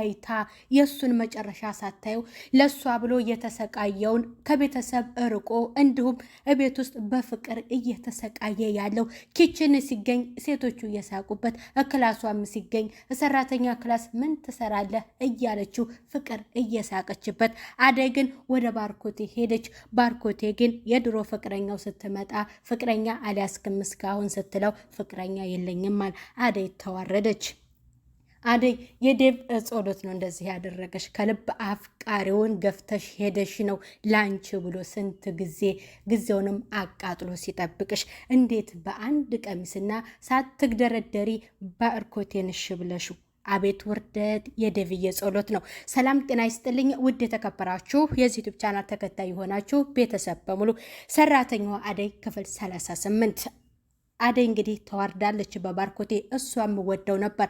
አይታ የሱን መጨረሻ ሳታየው ለሷ ብሎ እየተሰቃየውን ከቤተሰብ እርቆ እንዲሁም ቤት ውስጥ በፍቅር እየተሰቃየ ያለው ኪችን ሲገኝ ሴቶቹ እየሳቁበት ክላሷም ሲገኝ ሰራተኛ ክላስ ምን ትሰራለህ እያለችው ፍቅር እየሳቀችበት አደይ ግን ወደ ባርኮቴ ሄደች። ባርኮቴ ግን የድሮ ፍቅረኛው ስትመጣ ፍቅረኛ አልያዝክም እስካሁን ስትለው ፍቅረኛ የለኝም አለ። አደይ ተዋረደች። አደይ የዴቭ ጸሎት ነው እንደዚህ ያደረገሽ። ከልብ አፍቃሪውን ገፍተሽ ሄደሽ ነው ላንቺ ብሎ ስንት ጊዜውንም አቃጥሎ ሲጠብቅሽ እንዴት በአንድ ቀሚስና ሳትግደረደሪ ባርኮቴን እሺ ብለሹ። አቤት ውርደት! የዴቭዬ ጸሎት ነው። ሰላም ጤና ይስጥልኝ ውድ የተከበራችሁ የዚህ ዩቲዩብ ቻናል ተከታይ የሆናችሁ ቤተሰብ በሙሉ ሰራተኛዋ አደይ ክፍል 38 አደይ እንግዲህ ተዋርዳለች በባርኮቴ። እሷም ወደው ነበር።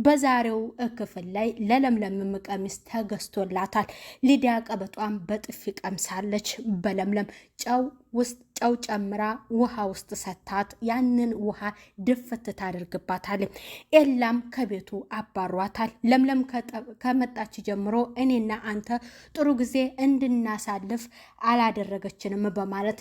በዛሬው ክፍል ላይ ለለምለም ቀሚስ ተገዝቶላታል። ሊዲያ ቀበጧም በጥፊ ቀምሳለች። በለምለም ጨው ጨምራ ውሃ ውስጥ ሰታት ያንን ውሃ ድፍት ታደርግባታል። ኤላም ከቤቱ አባሯታል። ለምለም ከመጣች ጀምሮ እኔና አንተ ጥሩ ጊዜ እንድናሳልፍ አላደረገችንም በማለት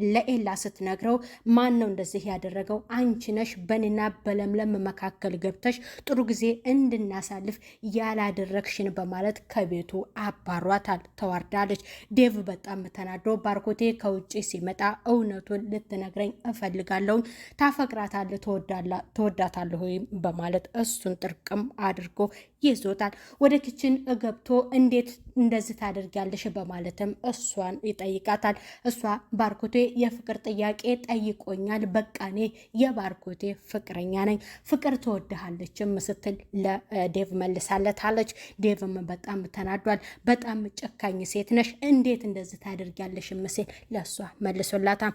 ለኤላ ስትነግረው ማን ነው እንደዚህ ያደረገው? አንቺ ነሽ በኔና በለምለም መካከል ገብተሽ ጥሩ ጊዜ እንድናሳልፍ ያላደረግሽን በማለት ከቤቱ አባሯታል። ተዋርዳለች። ዴቭ በጣም ተናዶ ባርኮቴ ከውጭ ሲመጣ እውነቱን ልትነግረኝ እፈልጋለሁ፣ ታፈቅራታለህ፣ ትወዳታለህ በማለት እሱን ጥርቅም አድርጎ ይዞታል። ወደ ኪችን ገብቶ እንዴት እንደዚህ ታደርጊያለሽ በማለትም እሷን ይጠይቃታል። እሷ ባርኮቴ የፍቅር ጥያቄ ጠይቆኛል፣ በቃ እኔ የባርኮቴ ፍቅረኛ ነኝ፣ ፍቅር ትወድሃለችም ስትል ለዴቭ መልሳለታለች። ዴቭም በጣም ተናዷል። በጣም ጨካኝ ሴት ነሽ፣ እንዴት እንደዚህ ታደርጊያለሽ ሲል ለእሷ መልሶላታል።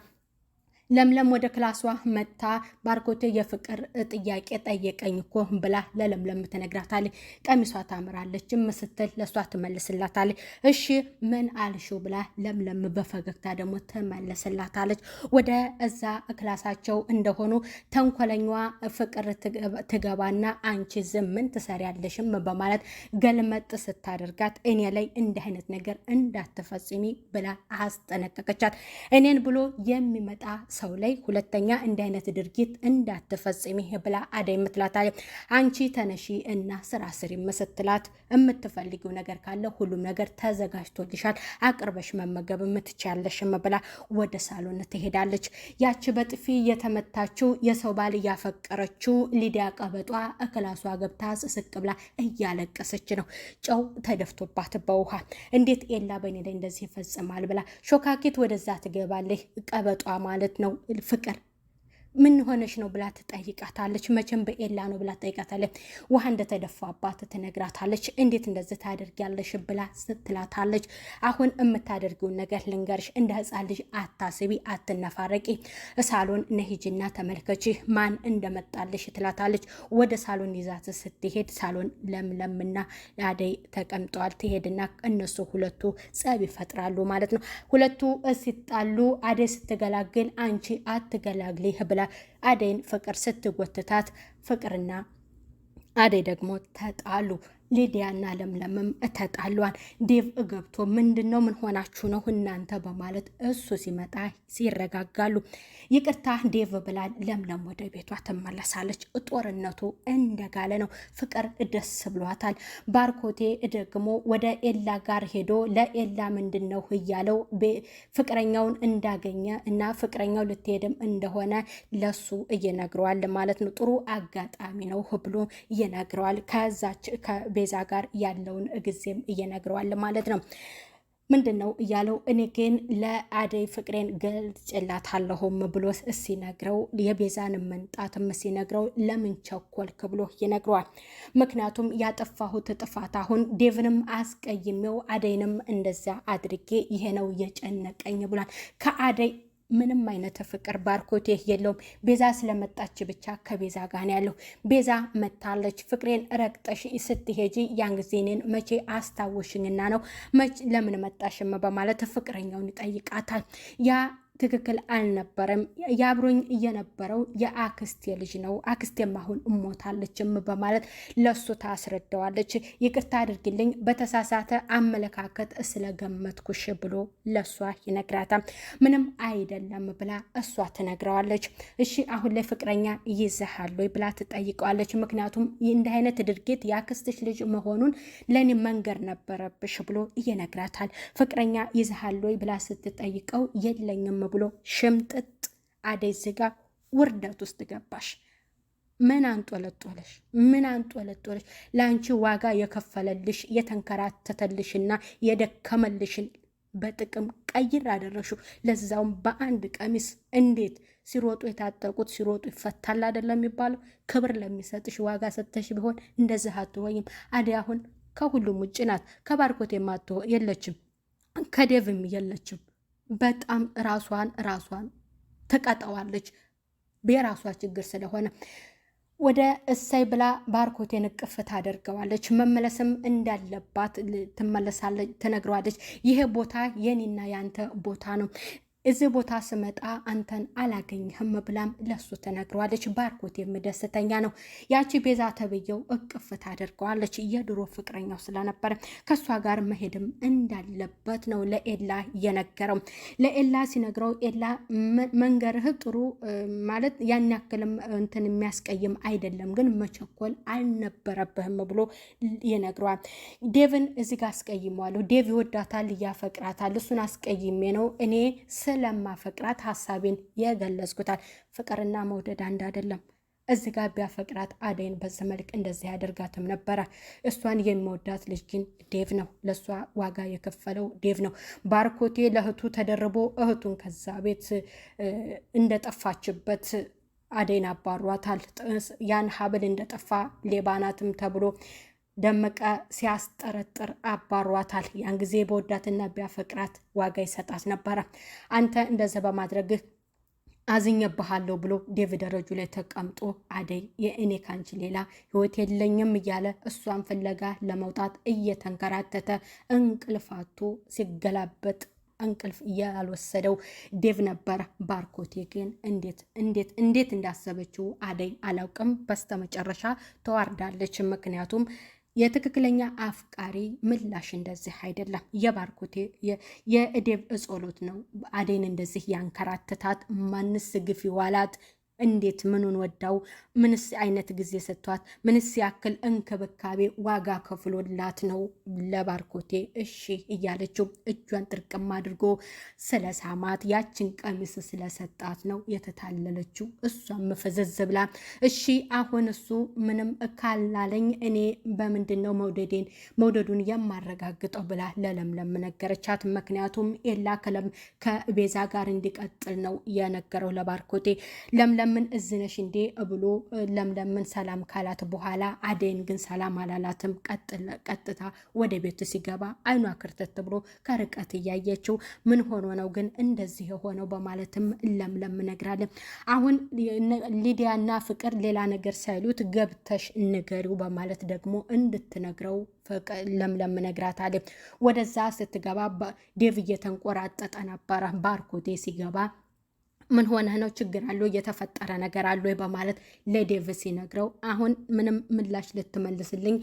ለምለም ወደ ክላሷ መታ ባርኮቴ የፍቅር ጥያቄ ጠየቀኝ እኮ ብላ ለለምለም ትነግራታለች። ቀሚሷ ታምራለች ስትል ለሷ ትመልስላታለች። እሺ ምን አልሽው ብላ ለምለም በፈገግታ ደግሞ ትመልስላታለች። ወደ እዛ ክላሳቸው እንደሆኑ ተንኮለኛዋ ፍቅር ትገባና አንቺ ዝም ምን ትሰሪያለሽም በማለት ገልመጥ ስታደርጋት እኔ ላይ እንዲህ አይነት ነገር እንዳትፈጽሚ ብላ አስጠነቀቀቻት። እኔን ብሎ የሚመጣ ሰው ላይ ሁለተኛ እንዲህ አይነት ድርጊት እንዳትፈጽሚ ብላ አደይ ምትላታለች። አንቺ ተነሺ እና ስራ ስሪ ስትላት የምትፈልጊው ነገር ካለ ሁሉም ነገር ተዘጋጅቶልሻል፣ አቅርበሽ መመገብ የምትቻለሽ ብላ ወደ ሳሎን ትሄዳለች። ያቺ በጥፊ የተመታችው የሰው ባል ያፈቀረችው ሊዲያ ቀበጧ ክላሷ ገብታ ስስቅ ብላ እያለቀሰች ነው። ጨው ተደፍቶባት በውሃ እንዴት ኤላ በኔ ላይ እንደዚህ ይፈጽማል ብላ ሾካኪት ወደዛ ትገባለች። ቀበጧ ማለት ነው ፍቅር ምን ሆነሽ ነው ብላ ትጠይቃታለች። መቼም በኤላ ነው ብላ ትጠይቃታለች። ውሃ እንደተደፋባት ትነግራታለች። እንዴት እንደዚህ ታደርጊያለሽ ብላ ስትላታለች። አሁን የምታደርጊውን ነገር ልንገርሽ፣ እንደ ህፃን ልጅ አታስቢ፣ አትነፋረቂ፣ ሳሎን ነሂጂና ተመልከቺ ማን እንደመጣልሽ ትላታለች። ወደ ሳሎን ይዛት ስትሄድ ሳሎን ለምለምና አደይ ተቀምጠዋል። ትሄድና እነሱ ሁለቱ ጸብ ይፈጥራሉ ማለት ነው። ሁለቱ ሲጣሉ አደይ ስትገላግል አንቺ አትገላግሊ ብላ አደይን ፍቅር ስትጎትታት ፍቅርና አደይ ደግሞ ተጣሉ። ሊዲያና ለምለምም ተጣሏል። ዴቭ ገብቶ ምንድነው ምን ሆናችሁ ነው እናንተ በማለት እሱ ሲመጣ ሲረጋጋሉ። ይቅርታ ዴቭ ብላ ለምለም ወደ ቤቷ ትመለሳለች። ጦርነቱ እንደጋለ ነው። ፍቅር ደስ ብሏታል። ባርኮቴ ደግሞ ወደ ኤላ ጋር ሄዶ ለኤላ ምንድነው እያለው ፍቅረኛውን እንዳገኘ እና ፍቅረኛው ልትሄድም እንደሆነ ለሱ እየነግረዋል ማለት ነው። ጥሩ አጋጣሚ ነው ብሎ እየነግረዋል። ከዛች ቤዛ ጋር ያለውን ጊዜም እየነግረዋል ማለት ነው። ምንድን ነው እያለው እኔ ግን ለአደይ ፍቅሬን ገልጬላታለሁም ብሎ ሲነግረው የቤዛን መንጣትም ሲነግረው ለምን ቸኮልክ ብሎ ይነግረዋል። ምክንያቱም ያጠፋሁት ጥፋት አሁን ዴቭንም አስቀይሜው አደይንም እንደዛ አድርጌ ይሄ ነው የጨነቀኝ ብሏል። ከአደይ ምንም አይነት ፍቅር ባርኮቴ የለውም። ቤዛ ስለመጣች ብቻ ከቤዛ ጋር ነው ያለው። ቤዛ መታለች። ፍቅሬን ረግጠሽ ስትሄጂ ያን ጊዜ እኔን መቼ አስታወሽኝና ነው ለምን መጣሽም በማለት ፍቅረኛውን ይጠይቃታል። ያ ትክክል አልነበረም። የአብሮኝ እየነበረው የአክስቴ ልጅ ነው፣ አክስቴም አሁን እሞታለችም በማለት ለሱ ታስረዳዋለች። ይቅርታ አድርግልኝ በተሳሳተ አመለካከት ስለገመትኩሽ ብሎ ለሷ ይነግራታል። ምንም አይደለም ብላ እሷ ትነግረዋለች። እሺ አሁን ላይ ፍቅረኛ ይዘሃል ወይ ብላ ትጠይቀዋለች። ምክንያቱም እንዲህ አይነት ድርጊት የአክስትሽ ልጅ መሆኑን ለእኔ መንገር ነበረብሽ ብሎ ይነግራታል። ፍቅረኛ ይዘሃል ወይ ብላ ስትጠይቀው የለኝም ብሎ ሽምጥጥ። አደይ ዝጋ ውርደት ውስጥ ገባሽ። ምን አንጦለጦለሽ? ምን አንጦለጦለሽ? ለአንቺ ዋጋ የከፈለልሽ የተንከራተተልሽና የደከመልሽን በጥቅም ቀይር አደረሽው። ለዛውም በአንድ ቀሚስ። እንዴት ሲሮጡ የታጠቁት ሲሮጡ ይፈታል አይደለም የሚባለው? ክብር ለሚሰጥሽ ዋጋ ሰጥተሽ ቢሆን እንደዚህ አትሆኝም። አደይ አሁን ከሁሉም ውጭ ናት። ከባርኮት የለችም፣ ከዴቭም የለችም። በጣም ራሷን ትቀጠዋለች። የራሷ ችግር ስለሆነ ወደ እሰይ ብላ ባርኮቴን እቅፍ ታደርገዋለች። መመለስም እንዳለባት ትመለሳለች፣ ትነግረዋለች። ይሄ ቦታ የኔና ያንተ ቦታ ነው፣ እዚህ ቦታ ስመጣ አንተን አላገኝህም ብላም ለሱ ተነግረዋለች። ባርኮቴም ደስተኛ ነው። ያቺ ቤዛ ተብየው እቅፍ ታደርገዋለች። የድሮ ፍቅረኛው ስለነበረ ከሷ ጋር መሄድም እንዳለበት ነው ለኤላ የነገረው። ለኤላ ሲነግረው ኤላ መንገርህ ጥሩ ማለት ያን ያክልም እንትን የሚያስቀይም አይደለም፣ ግን መቸኮል አልነበረብህም ብሎ ይነግረዋል። ዴቭን እዚህ ጋር አስቀይመዋለሁ። ዴቭ ይወዳታል፣ እያፈቅራታል። እሱን አስቀይሜ ነው እኔ ስለማፈቅራት ሀሳቤን የገለጽኩታል። ፍቅርና መውደድ አንድ አይደለም። እዚህ ጋር ቢያፈቅራት አደይን በዚህ መልክ እንደዚህ ያደርጋትም ነበረ። እሷን የሚወዳት ልጅ ግን ዴቭ ነው። ለእሷ ዋጋ የከፈለው ዴቭ ነው። ባርኮቴ ለእህቱ ተደርቦ እህቱን ከዛ ቤት እንደጠፋችበት አደይን አባሯታል። ያን ሀብል እንደጠፋ ሌባናትም ተብሎ ደመቀ ሲያስጠረጥር አባሯታል። ያን ጊዜ በወዳትና ቢያፈቅራት ዋጋ ይሰጣት ነበረ። አንተ እንደዚህ በማድረግህ አዝኜብሃለሁ ብሎ ዴቭ ደረጁ ላይ ተቀምጦ አደይ የእኔ ካንቺ ሌላ ህይወት የለኝም እያለ እሷን ፍለጋ ለመውጣት እየተንከራተተ እንቅልፋቱ ሲገላበጥ እንቅልፍ ያልወሰደው ዴቭ ነበር። ባርኮቴ ግን እንዴት እንዳሰበችው አደይ አላውቅም። በስተመጨረሻ ተዋርዳለች። ምክንያቱም የትክክለኛ አፍቃሪ ምላሽ እንደዚህ አይደለም። የባርኮቴ የዴቭ ጸሎት ነው አደይን እንደዚህ ያንከራተታት። ማንስ ግፍ ይዋላት? እንዴት ምኑን ወዳው? ምንስ አይነት ጊዜ ሰጥቷት? ምንስ ያክል እንክብካቤ ዋጋ ከፍሎላት ነው ለባርኮቴ እሺ እያለችው እጇን ጥርቅም አድርጎ ስለ ሳማት ያችን ቀሚስ ስለሰጣት ነው የተታለለችው። እሷም ፍዝዝ ብላ እሺ አሁን እሱ ምንም ካላለኝ እኔ በምንድን ነው መውደዱን የማረጋግጠው ብላ ለለምለም ነገረቻት። ምክንያቱም ኤላ ከቤዛ ጋር እንዲቀጥል ነው የነገረው ለባርኮቴ። ለምለም ለምን እዝነሽ እንዴ ብሎ ለምለምን ሰላም ካላት በኋላ አደይን ግን ሰላም አላላትም። ቀጥታ ወደ ቤት ሲገባ አይኗ ክርተት ብሎ ከርቀት እያየችው ምን ሆኖ ነው ግን እንደዚህ የሆነው በማለትም ለምለም ነግራለን። አሁን ሊዲያና ፍቅር ሌላ ነገር ሳይሉት ገብተሽ ንገሪው በማለት ደግሞ እንድትነግረው ለምለም ነግራታለች። ወደዛ ስትገባ ዴቭ እየተንቆራጠጠ ነበረ። ባርኮቴ ሲገባ ምን ሆነህ ነው? ችግር አለው? የተፈጠረ ነገር አለ በማለት ለዴቭ ሲነግረው አሁን ምንም ምላሽ ልትመልስልኝ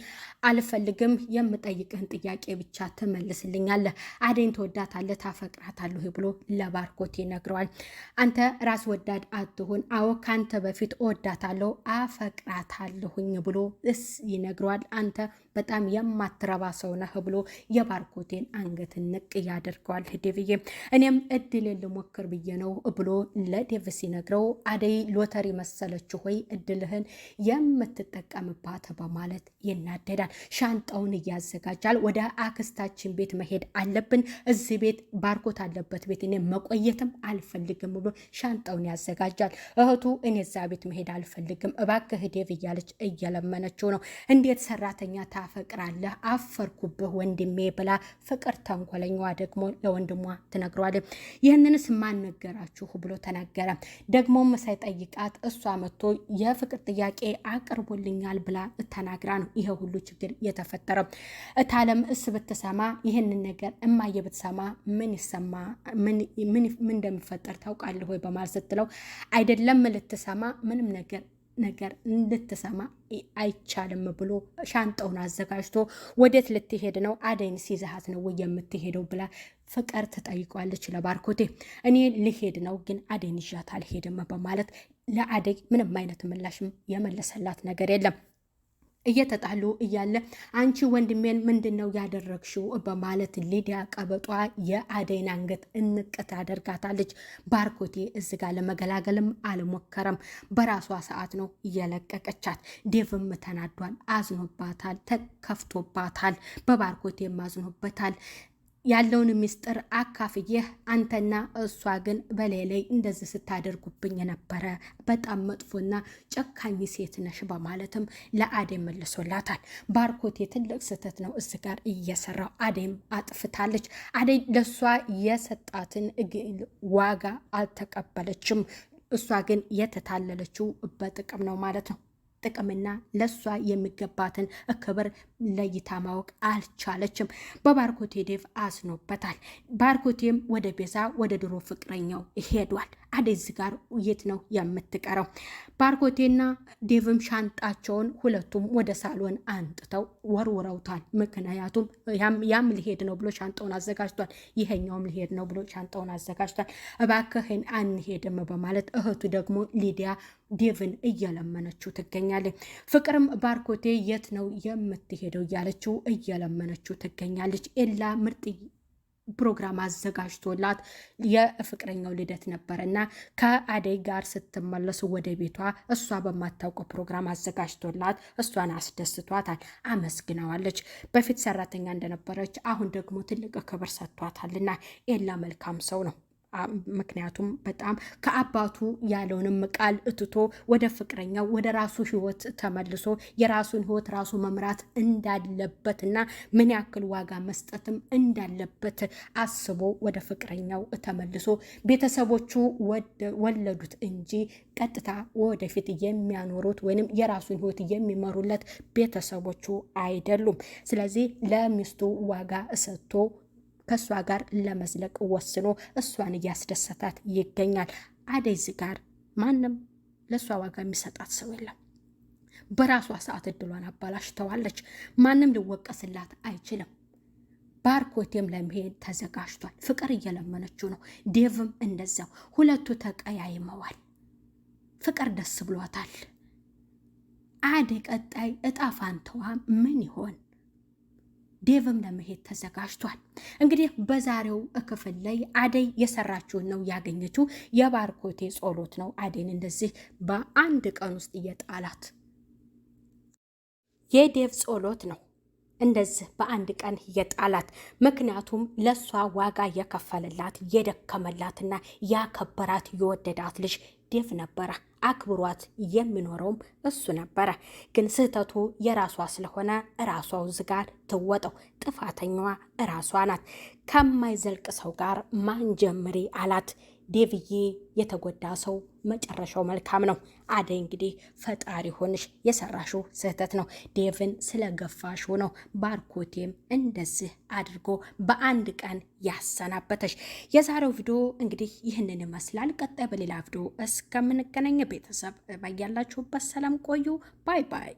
አልፈልግም፣ የምጠይቅህን ጥያቄ ብቻ ትመልስልኛለህ። አደይን ትወዳታለህ? ታፈቅራታለህ ብሎ ለባርኮቴ ይነግረዋል። አንተ ራስ ወዳድ አትሆን። አዎ ካንተ በፊት እወዳታለሁ አፈቅራታለሁኝ ብሎ ይነግረዋል። አንተ በጣም የማትረባ ሰው ነህ ብሎ የባርኮቴን አንገት ንቅ ያደርገዋል። ዴቭዬ እኔም እድል ልሞክር ብዬ ነው ብሎ ለዴቭ ሲነግረው አደይ ሎተሪ መሰለች ሆይ እድልህን የምትጠቀምባት በማለት ይናደዳል። ሻንጣውን እያዘጋጃል። ወደ አክስታችን ቤት መሄድ አለብን፣ እዚህ ቤት ባርኮት አለበት ቤት እኔ መቆየትም አልፈልግም ብሎ ሻንጣውን ያዘጋጃል። እህቱ እኔ እዛ ቤት መሄድ አልፈልግም እባክህ ዴቭ እያለች እየለመነችው ነው። እንዴት ሰራተኛ ታፈቅራለህ? አፈርኩብህ ወንድሜ ብላ ፍቅር ተንኮለኛዋ ደግሞ ለወንድሟ ትነግረዋለች። ይህንንስ ማን ነገራችሁ ብሎ ተናገረ። ደግሞም ሳይጠይቃት እሷ መጥቶ የፍቅር ጥያቄ አቅርቦልኛል ብላ ተናግራ ነው ይሄ ሁሉ ችግር የተፈጠረው። እታለም እስ ብትሰማ ይህንን ነገር እማዬ ብትሰማ ምን ይሰማ ምን እንደሚፈጠር ታውቃለህ ወይ በማለት ስትለው አይደለም ልትሰማ ምንም ነገር እንድትሰማ አይቻልም ብሎ ሻንጣውን አዘጋጅቶ ወዴት ልትሄድ ነው? አደይን ሲዛሃት ነው ወይ የምትሄደው ብላ ፍቅር ትጠይቋለች ለባርኮቴ። እኔ ልሄድ ነው ግን አደይን ይዣት አልሄድም በማለት ለአደይ ምንም አይነት ምላሽም የመለሰላት ነገር የለም። እየተጣሉ እያለ አንቺ ወንድሜን ምንድን ነው ያደረግሽው በማለት ሊዲያ ቀበጧ የአደይን አንገት እንቅት አደርጋታለች። ባርኮቴ እዚ ጋር ለመገላገልም አልሞከረም። በራሷ ሰዓት ነው እየለቀቀቻት። ዴቭም ተናዷል፣ አዝኖባታል፣ ተከፍቶባታል። በባርኮቴም አዝኖበታል። ያለውን ምስጢር አካፍዬህ አንተና እሷ ግን በሌላይ እንደዚህ ስታደርጉብኝ ነበረ፣ በጣም መጥፎና ጨካኝ ሴት ነሽ በማለትም ለአደይ መልሶላታል። ባርኮቴ ትልቅ ስህተት ነው እዚ ጋር እየሰራው። አደይም አጥፍታለች። አደይ ለእሷ የሰጣትን ዋጋ አልተቀበለችም። እሷ ግን የተታለለችው በጥቅም ነው ማለት ነው። ጥቅምና ለሷ የሚገባትን ክብር ለይታ ማወቅ አልቻለችም። በባርኮቴ ዴቭ አዝኖበታል። ባርኮቴም ወደ ቤዛ ወደ ድሮ ፍቅረኛው ሄዷል። አደይ እዚህ ጋር የት ነው የምትቀረው? ባርኮቴና ዴቭም ሻንጣቸውን ሁለቱም ወደ ሳሎን አንጥተው ወርውረውታል። ምክንያቱም ያም ሊሄድ ነው ብሎ ሻንጣውን አዘጋጅቷል፣ ይሄኛውም ሊሄድ ነው ብሎ ሻንጣውን አዘጋጅቷል። እባክህን አንሄድም በማለት እህቱ ደግሞ ሊዲያ ዴቭን እየለመነችው ትገኛለች። ፍቅርም ባርኮቴ የት ነው የምትሄደው እያለችው እየለመነችው ትገኛለች። ኤላ ምርጥ ፕሮግራም አዘጋጅቶላት የፍቅረኛው ልደት ነበረና ከአደይ ጋር ስትመለሱ ወደ ቤቷ እሷ በማታውቀው ፕሮግራም አዘጋጅቶላት እሷን አስደስቷታል፣ አመስግናዋለች። በፊት ሰራተኛ እንደነበረች አሁን ደግሞ ትልቅ ክብር ሰጥቷታልና ኤላ መልካም ሰው ነው። ምክንያቱም በጣም ከአባቱ ያለውንም ቃል እትቶ ወደ ፍቅረኛው ወደ ራሱ ህይወት ተመልሶ የራሱን ህይወት ራሱ መምራት እንዳለበትና ምን ያክል ዋጋ መስጠትም እንዳለበት አስቦ ወደ ፍቅረኛው ተመልሶ ቤተሰቦቹ ወለዱት እንጂ ቀጥታ ወደፊት የሚያኖሩት ወይንም የራሱን ህይወት የሚመሩለት ቤተሰቦቹ አይደሉም። ስለዚህ ለሚስቱ ዋጋ ሰጥቶ ከእሷ ጋር ለመዝለቅ ወስኖ እሷን እያስደሰታት ይገኛል። አደይ እዚህ ጋር ማንም ለእሷ ዋጋ የሚሰጣት ሰው የለም። በራሷ ሰዓት እድሏን አባላሽተዋለች። ማንም ሊወቀስላት አይችልም። ባርኮቴም ለመሄድ ተዘጋጅቷል። ፍቅር እየለመነችው ነው። ዴቭም እንደዛው። ሁለቱ ተቀያይመዋል። ፍቅር ደስ ብሏታል። አደይ ቀጣይ እጣ ፋንታዋ ምን ይሆን? ዴቭም ለመሄድ ተዘጋጅቷል። እንግዲህ በዛሬው ክፍል ላይ አደይ የሰራችውን ነው ያገኘችው። የባርኮቴ ጸሎት ነው አደይን እንደዚህ በአንድ ቀን ውስጥ እየጣላት። የዴቭ ጸሎት ነው እንደዚህ በአንድ ቀን የጣላት። ምክንያቱም ለሷ ዋጋ የከፈለላት የደከመላትና ያከበራት የወደዳት ልጅ ዴቭ ነበረ። አክብሯት የሚኖረውም እሱ ነበረ። ግን ስህተቱ የራሷ ስለሆነ ራሷው ዝጋር ትወጠው። ጥፋተኛዋ ራሷ ናት። ከማይዘልቅ ሰው ጋር ማን ጀምሪ አላት። ዴቭዬ የተጎዳ ሰው መጨረሻው መልካም ነው። አደይ እንግዲህ ፈጣሪ ሆንሽ፣ የሰራሽው ስህተት ነው። ዴቭን ስለገፋሽው ነው ባርኮቴም እንደዚህ አድርጎ በአንድ ቀን ያሰናበተሽ። የዛሬው ቪዲዮ እንግዲህ ይህንን ይመስላል። ቀጣይ በሌላ ቪዲዮ እስከምንገናኝ ቤተሰብ ባያላችሁበት ሰላም ቆዩ። ባይ ባይ።